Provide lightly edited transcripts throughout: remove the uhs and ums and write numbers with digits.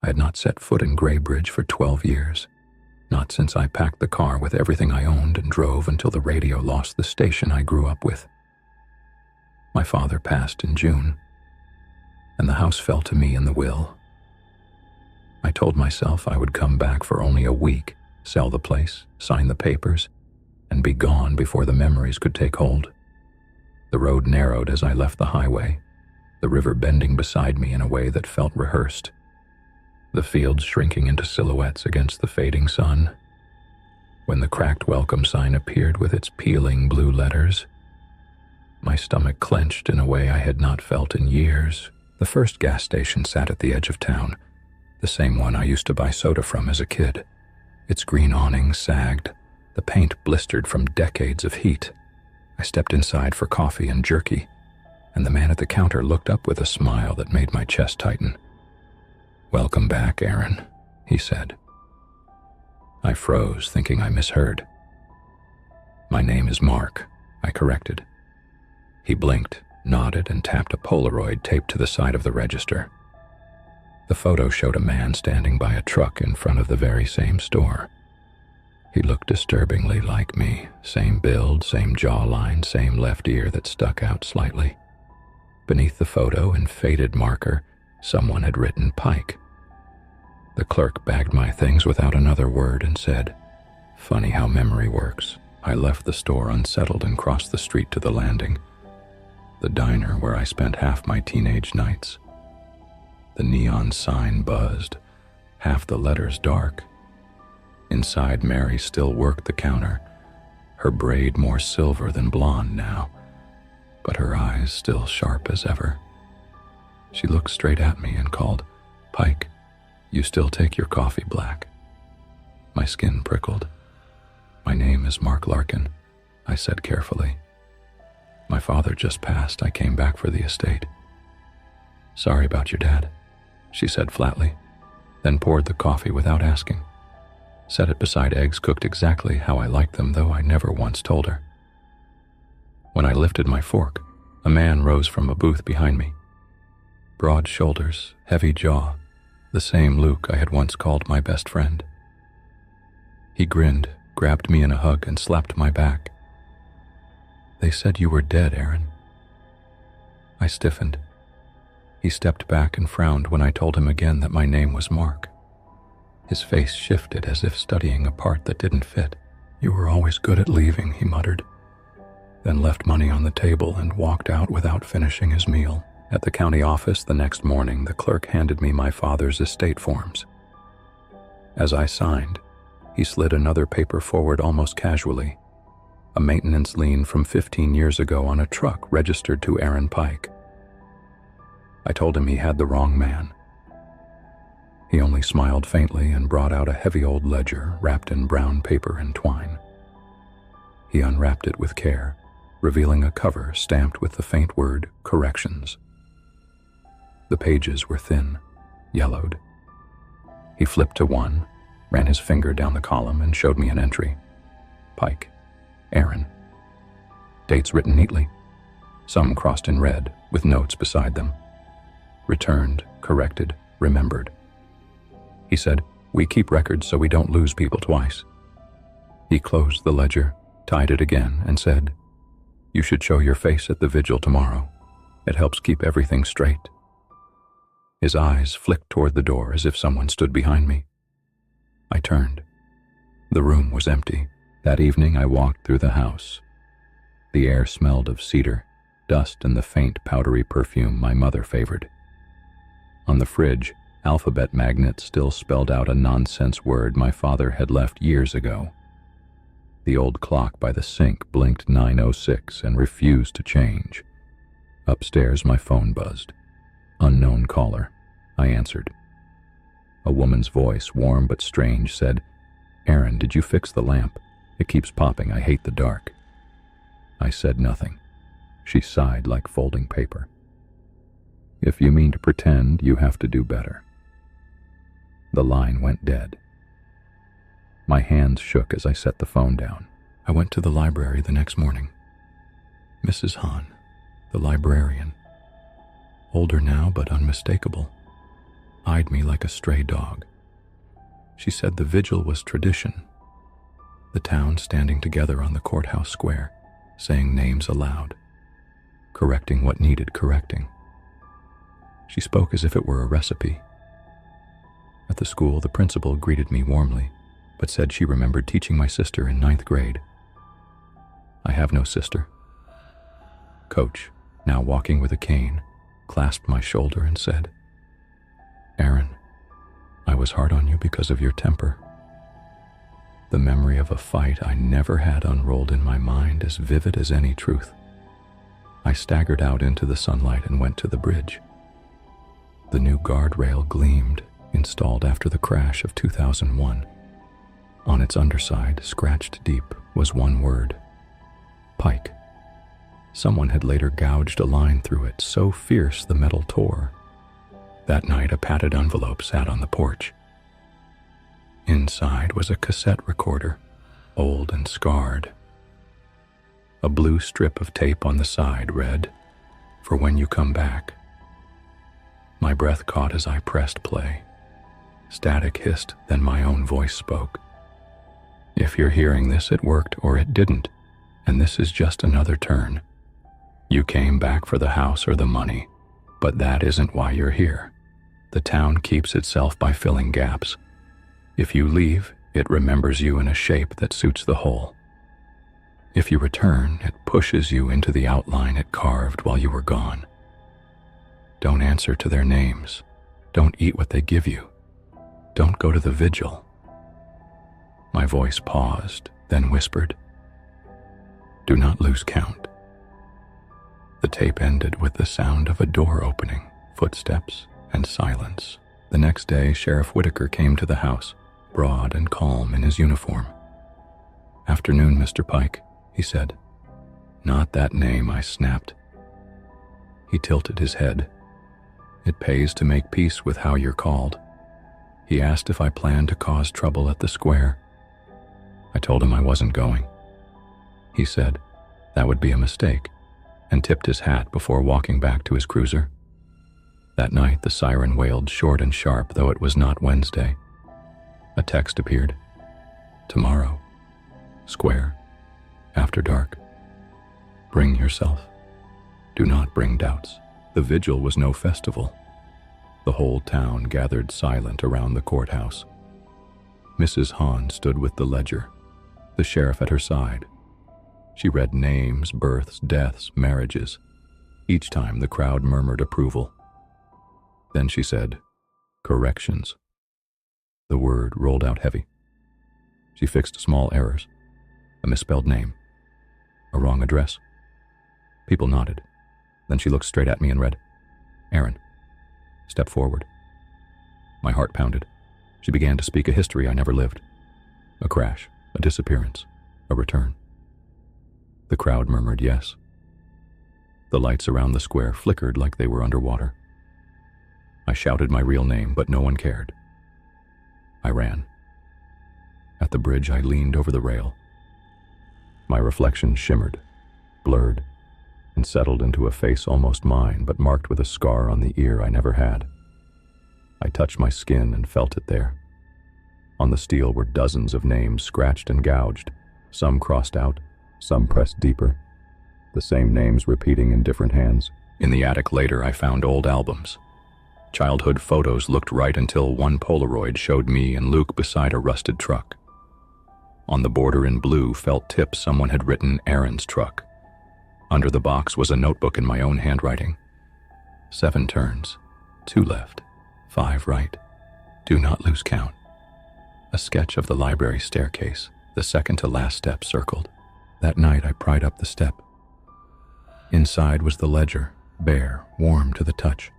had not set foot in Graybridge for 12 years. Not since I packed the car with everything I owned and drove until the radio lost the station I grew up with. My father passed in June, and the house fell to me in the will. I told myself I would come back for only a week, sell the place, sign the papers, and be gone before the memories could take hold. The road narrowed as I left the highway, the river bending beside me in a way that felt rehearsed, the fields shrinking into silhouettes against the fading sun. When the cracked welcome sign appeared with its peeling blue letters, my stomach clenched in a way I had not felt in years. The first gas station sat at the edge of town, the same one I used to buy soda from as a kid. Its green awning sagged, the paint blistered from decades of heat. I stepped inside for coffee and jerky, and the man at the counter looked up with a smile that made my chest tighten. "Welcome back, Aaron," he said. I froze, thinking I misheard. "My name is Mark," I corrected. He blinked, nodded, and tapped a Polaroid taped to the side of the register. The photo showed a man standing by a truck in front of the very same store. He looked disturbingly like me, same build, same jawline, same left ear that stuck out slightly. Beneath the photo, in faded marker, someone had written Pike. The clerk bagged my things without another word and said, "Funny how memory works." I left the store unsettled and crossed the street to the landing, the diner where I spent half my teenage nights. The neon sign buzzed, half the letters dark. Inside, Mary still worked the counter, her braid more silver than blonde now, but her eyes still sharp as ever. She looked straight at me and called, "Pike, you still take your coffee black?" My skin prickled. "My name is Mark Larkin," I said carefully. "My father just passed. I came back for the estate." "Sorry about your dad," she said flatly, then poured the coffee without asking. Set it beside eggs cooked exactly how I liked them, though I never once told her. When I lifted my fork, a man rose from a booth behind me. Broad shoulders, heavy jaw, the same Luke I had once called my best friend. He grinned, grabbed me in a hug, and slapped my back. "They said you were dead, Aaron." I stiffened. He stepped back and frowned when I told him again that my name was Mark. His face shifted as if studying a part that didn't fit. "You were always good at leaving," he muttered, then left money on the table and walked out without finishing his meal. At the county office the next morning, the clerk handed me my father's estate forms. As I signed, he slid another paper forward almost casually, a maintenance lien from 15 years ago on a truck registered to Aaron Pike. I told him he had the wrong man. He only smiled faintly and brought out a heavy old ledger wrapped in brown paper and twine. He unwrapped it with care, revealing a cover stamped with the faint word, "Corrections." The pages were thin, yellowed. He flipped to one, ran his finger down the column, and showed me an entry. Pike, Aaron. Dates written neatly, some crossed in red with notes beside them. Returned, corrected, remembered. He said, "We keep records so we don't lose people twice." He closed the ledger, tied it again, and said, "You should show your face at the Vigil tomorrow. It helps keep everything straight." His eyes flicked toward the door as if someone stood behind me. I turned. The room was empty. That evening I walked through the house. The air smelled of cedar, dust, and the faint powdery perfume my mother favored. On the fridge, alphabet magnets still spelled out a nonsense word my father had left years ago. The old clock by the sink blinked 9:06 and refused to change. Upstairs, my phone buzzed. Unknown caller. I answered. A woman's voice, warm but strange, said, "Aaron, did you fix the lamp? It keeps popping. I hate the dark." I said nothing. She sighed like folding paper. "If you mean to pretend, you have to do better." The line went dead. My hands shook as I set the phone down. I went to the library the next morning. Mrs. Hahn, the librarian. Older now, but unmistakable. eyed me like a stray dog. She said the vigil was tradition, the town standing together on the courthouse square, saying names aloud, correcting what needed correcting. She spoke as if it were a recipe. At the school, the principal greeted me warmly, but said she remembered teaching my sister in 9th grade. I have no sister. Coach, now walking with a cane, clasped my shoulder and said, "Aaron, I was hard on you because of your temper." The memory of a fight I never had unrolled in my mind as vivid as any truth. I staggered out into the sunlight and went to the bridge. The new guardrail gleamed, installed after the crash of 2001. On its underside, scratched deep, was one word: Pike. Someone had later gouged a line through it, so fierce the metal tore. That night, a padded envelope sat on the porch. Inside was a cassette recorder, old and scarred. A blue strip of tape on the side read, "For when you come back." My breath caught as I pressed play. Static hissed, then my own voice spoke. "If you're hearing this, it worked or it didn't, and this is just another turn. You came back for the house or the money, but that isn't why you're here. The town keeps itself by filling gaps. If you leave, it remembers you in a shape that suits the whole. If you return, it pushes you into the outline it carved while you were gone. Don't answer to their names. Don't eat what they give you. Don't go to the vigil." My voice paused, then whispered, "Do not lose count." The tape ended with the sound of a door opening, footsteps, and silence. The next day, Sheriff Whitaker came to the house, broad and calm in his uniform. "Afternoon, Mr. Pike," he said. "Not that name," I snapped. He tilted his head. "It pays to make peace with how you're called." He asked if I planned to cause trouble at the square. I told him I wasn't going. He said that would be a mistake, and tipped his hat before walking back to his cruiser. That night, the siren wailed short and sharp, though it was not Wednesday. A text appeared. "Tomorrow. Square. After dark. Bring yourself. Do not bring doubts." The vigil was no festival. The whole town gathered silent around the courthouse. Mrs. Hahn stood with the ledger, the sheriff at her side. She read names, births, deaths, marriages. Each time the crowd murmured approval. Then she said, "Corrections." The word rolled out heavy. She fixed small errors, a misspelled name, a wrong address. People nodded. Then she looked straight at me and read, "Aaron, step forward." My heart pounded. She began to speak a history I never lived. A crash, a disappearance, a return. The crowd murmured yes. The lights around the square flickered like they were underwater. I shouted my real name, but no one cared. I ran. At the bridge, I leaned over the rail. My reflection shimmered, blurred, and settled into a face almost mine, but marked with a scar on the ear I never had. I touched my skin and felt it there. On the steel were dozens of names scratched and gouged, some crossed out, some pressed deeper, the same names repeating in different hands. In the attic later, I found old albums. Childhood photos looked right until one Polaroid showed me and Luke beside a rusted truck. On the border in blue, felt tip someone had written Aaron's truck. Under the box was a notebook in my own handwriting. 7 turns, 2 left, 5 right. Do not lose count. A sketch of the library staircase, the second to last step circled. That night I pried up the step. Inside was the ledger, bare, warm to the touch.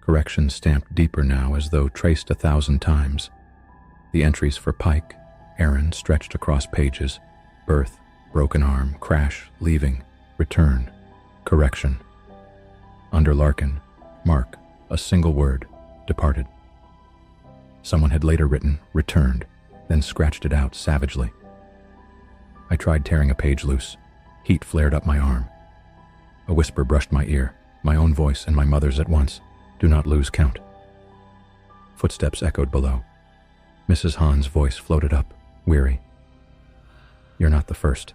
Corrections stamped deeper now as though traced 1,000 times. The entries for Pike, Aaron stretched across pages. Birth, broken arm, crash, leaving, return, correction. Under Larkin, Mark, a single word, departed. Someone had later written, returned, then scratched it out savagely. I tried tearing a page loose. Heat flared up my arm. A whisper brushed my ear, my own voice and my mother's at once. Do not lose count. Footsteps echoed below. Mrs. Hahn's voice floated up, weary. "You're not the first.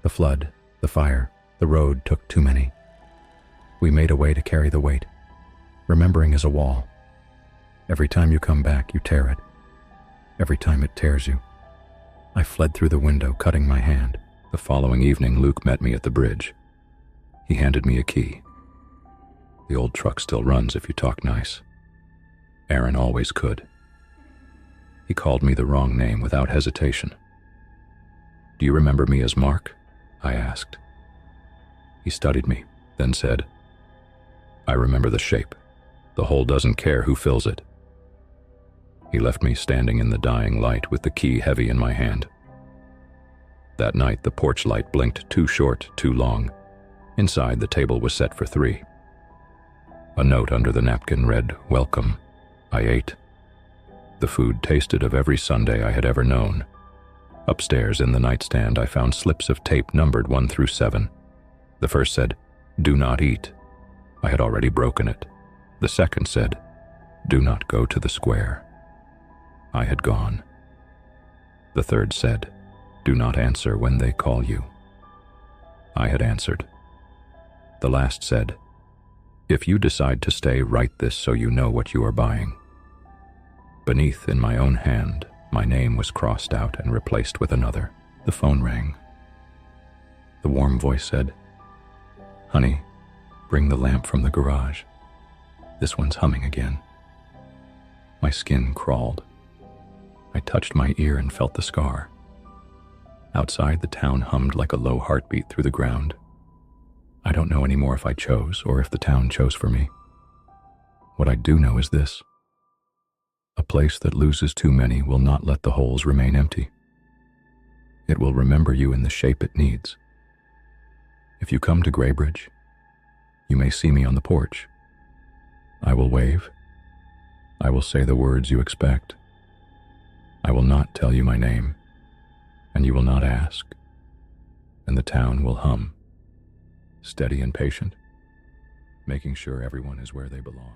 The flood, the fire, the road took too many. We made a way to carry the weight. Remembering is a wall. Every time you come back, you tear it. Every time it tears you." I fled through the window, cutting my hand. The following evening, Luke met me at the bridge. He handed me a key. "The old truck still runs if you talk nice. Aaron always could." He called me the wrong name without hesitation. "Do you remember me as Mark?" I asked. He studied me, then said, "I remember the shape. The hole doesn't care who fills it." He left me standing in the dying light with the key heavy in my hand. That night, the porch light blinked too short, too long. Inside, the table was set for 3. A note under the napkin read, "Welcome." I ate. The food tasted of every Sunday I had ever known. Upstairs in the nightstand, I found slips of tape numbered 1 through 7. The first said, "Do not eat." I had already broken it. The second said, "Do not go to the square." I had gone. The third said, "Do not answer when they call you." I had answered. The last said, "If you decide to stay, write this so you know what you are buying." Beneath, in my own hand, my name was crossed out and replaced with another. The phone rang. The warm voice said, "Honey, bring the lamp from the garage. This one's humming again." My skin crawled. I touched my ear and felt the scar. Outside, the town hummed like a low heartbeat through the ground. I don't know anymore if I chose or if the town chose for me. What I do know is this: a place that loses too many will not let the holes remain empty. It will remember you in the shape it needs. If you come to Graybridge, you may see me on the porch. I will wave. I will say the words you expect. I will not tell you my name, and you will not ask, and the town will hum, steady and patient, making sure everyone is where they belong.